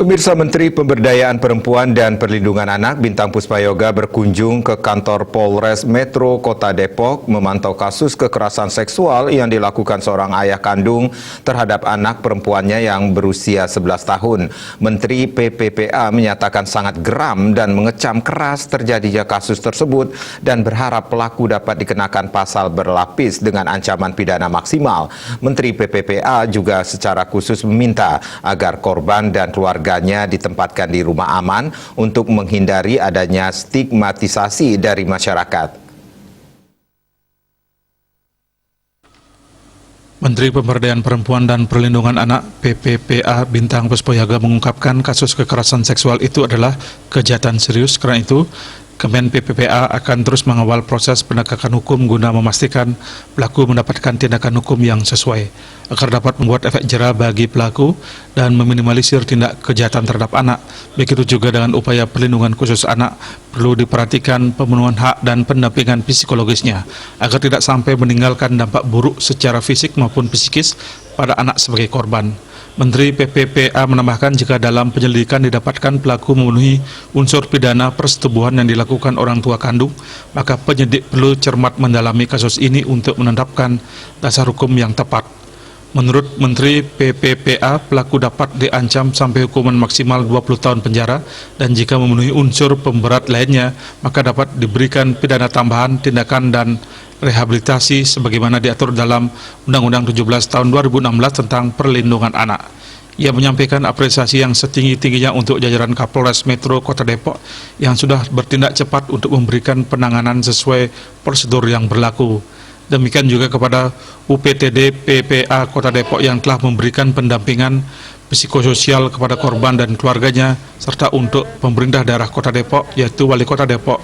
Pemirsa, Menteri Pemberdayaan Perempuan dan Perlindungan Anak Bintang Puspayoga berkunjung ke kantor Polres Metro Kota Depok memantau kasus kekerasan seksual yang dilakukan seorang ayah kandung terhadap anak perempuannya yang berusia 11 tahun. Menteri PPPA menyatakan sangat geram dan mengecam keras terjadinya kasus tersebut dan berharap pelaku dapat dikenakan pasal berlapis dengan ancaman pidana maksimal. Menteri PPPA juga secara khusus meminta agar korban dan keluarganya ditempatkan di rumah aman untuk menghindari adanya stigmatisasi dari masyarakat. Menteri Pemberdayaan Perempuan dan Perlindungan Anak PPPA Bintang Puspayoga mengungkapkan kasus kekerasan seksual itu adalah kejahatan serius. Karena itu, Kemen PPPA akan terus mengawal proses penegakan hukum guna memastikan pelaku mendapatkan tindakan hukum yang sesuai, agar dapat membuat efek jera bagi pelaku dan meminimalisir tindak kejahatan terhadap anak. Begitu juga dengan upaya perlindungan khusus anak, perlu diperhatikan pemenuhan hak dan pendampingan psikologisnya, agar tidak sampai meninggalkan dampak buruk secara fisik maupun psikis pada anak sebagai korban. Menteri PPPA menambahkan jika dalam penyelidikan didapatkan pelaku memenuhi unsur pidana persetubuhan yang dilakukan orang tua kandung, maka penyidik perlu cermat mendalami kasus ini untuk menetapkan dasar hukum yang tepat. Menurut Menteri PPPA, pelaku dapat diancam sampai hukuman maksimal 20 tahun penjara dan jika memenuhi unsur pemberat lainnya, maka dapat diberikan pidana tambahan, tindakan dan rehabilitasi sebagaimana diatur dalam Undang-Undang 17 tahun 2016 tentang perlindungan anak. Ia menyampaikan apresiasi yang setinggi-tingginya untuk jajaran Kapolres Metro Kota Depok yang sudah bertindak cepat untuk memberikan penanganan sesuai prosedur yang berlaku. Demikian juga kepada UPTD PPA Kota Depok yang telah memberikan pendampingan psikososial kepada korban dan keluarganya, serta untuk pemerintah daerah Kota Depok, yaitu Wali Kota Depok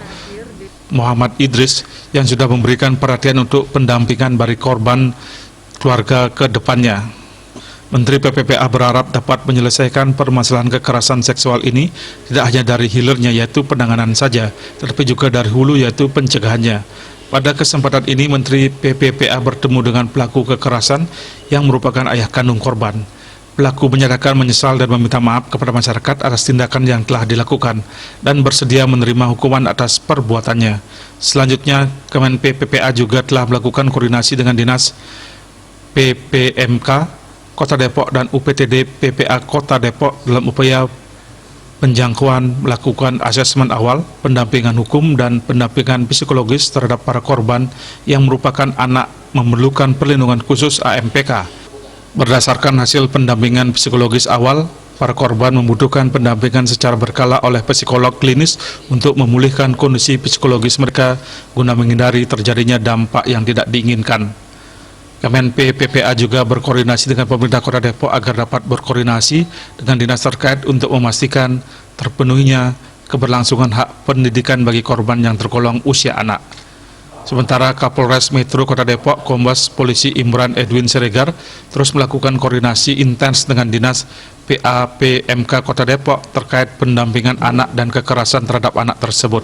Muhammad Idris, yang sudah memberikan perhatian untuk pendampingan bagi korban keluarga ke depannya. Menteri PPPA berharap dapat menyelesaikan permasalahan kekerasan seksual ini tidak hanya dari hilirnya yaitu penanganan saja, tetapi juga dari hulu yaitu pencegahannya. Pada kesempatan ini, Menteri PPPA bertemu dengan pelaku kekerasan yang merupakan ayah kandung korban. Pelaku menyatakan menyesal dan meminta maaf kepada masyarakat atas tindakan yang telah dilakukan dan bersedia menerima hukuman atas perbuatannya. Selanjutnya, Kemen PPPA juga telah melakukan koordinasi dengan Dinas PPMK Kota Depok dan UPTD PPA Kota Depok dalam upaya penjangkauan melakukan asesmen awal, pendampingan hukum, dan pendampingan psikologis terhadap para korban yang merupakan anak memerlukan perlindungan khusus AMPK. Berdasarkan hasil pendampingan psikologis awal, para korban membutuhkan pendampingan secara berkala oleh psikolog klinis untuk memulihkan kondisi psikologis mereka guna menghindari terjadinya dampak yang tidak diinginkan. Kemen PPPA juga berkoordinasi dengan pemerintah Kota Depok agar dapat berkoordinasi dengan dinas terkait untuk memastikan terpenuhinya keberlangsungan hak pendidikan bagi korban yang tergolong usia anak. Sementara Kapolres Metro Kota Depok, Kombes Polisi Imran Edwin Siregar, terus melakukan koordinasi intens dengan Dinas PAPMK Kota Depok terkait pendampingan anak dan kekerasan terhadap anak tersebut.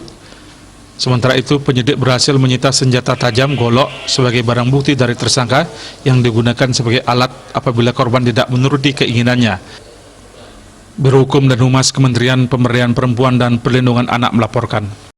Sementara itu, penyidik berhasil menyita senjata tajam golok sebagai barang bukti dari tersangka yang digunakan sebagai alat apabila korban tidak menuruti keinginannya. Biro Hukum dan Humas Kementerian Pemberdayaan Perempuan dan Perlindungan Anak melaporkan.